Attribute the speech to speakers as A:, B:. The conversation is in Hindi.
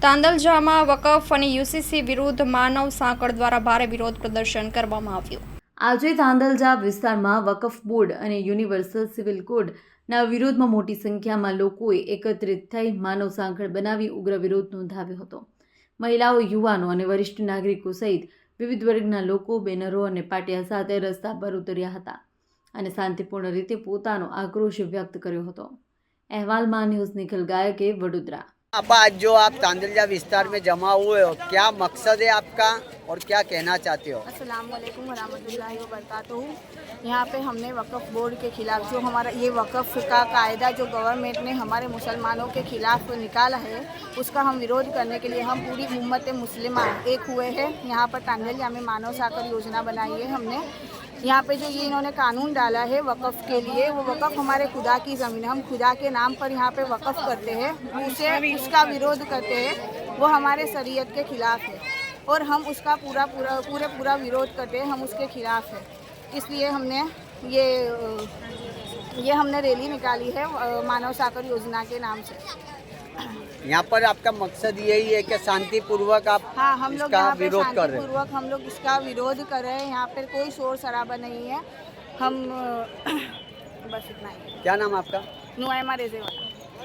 A: તાંદલજામાં વકફ અને યુસીસી વિરુદ્ધ માનવ સાંકળ દ્વારા ભારે વિરોધ પ્રદર્શન કરવામાં આવ્યું।
B: આજે તાંદલજા વિસ્તારમાં વકફ બોર્ડ અને યુનિવર્સલ સિવિલ કોડના વિરોધમાં મોટી સંખ્યામાં લોકોએ એકત્રિત થઈ માનવ સાંકળ બનાવી ઉગ્ર વિરોધ નોંધાવ્યો હતો। મહિલાઓ, યુવાનો અને વરિષ્ઠ નાગરિકો સહિત વિવિધ વર્ગના લોકો બેનરો અને પાટિયા સાથે રસ્તા પર ઉતર્યા હતા અને શાંતિપૂર્ણ રીતે પોતાનો આક્રોશ વ્યક્ત કર્યો હતો। અહેવાલમાં ન્યૂઝ નિખિલ ગાયકે, વડોદરા।
C: आज जो आप तांदलजा विस्तार में जमा हुए हो, क्या मकसद है आपका और क्या कहना चाहते हो?
D: अस्सलाम वालेकुम वरहमतुल्लाहि वबरकातुहू। यहाँ पे हमने वक़फ़ बोर्ड के ख़िलाफ़ जो हमारा ये वक़फ़ का कायदा जो गवर्नमेंट ने हमारे मुसलमानों के ख़िलाफ़ निकाला है, उसका हम विरोध करने के लिए हम पूरी उम्मत मुस्लिमा एक हुए हैं। यहाँ पर तांदलजा में मानव साकर योजना बनाई है हमने। यहाँ पे जो ये इन्होंने कानून डाला है वक़फ़ के लिए, वो वक़फ़ हमारे खुदा की ज़मीन, हम खुदा के नाम पर यहाँ पे वक़फ़ करते हैं, उसे उसका विरोध करते हैं, वो हमारे शरीयत के ख़िलाफ़ है और हम उसका पूरा विरोध करते हैं, हम उसके ख़िलाफ़ है। इसलिए हमने ये हमने रैली निकाली है मानव साकर योजना के नाम से।
C: यहाँ पर आपका मकसद यही है कि शांतिपूर्वक आप
D: हाँ, हम लोग
C: इसका
D: यहाँ पे
C: विरोध कर रहे हैं।
D: शांतिपूर्वक हम लोग इसका विरोध कर रहे हैं। यहाँ पर कोई शोर शराबा नहीं है। हम बस इतना ही।
C: क्या नाम आपका?
D: नुआइमा रेज़ेवाला।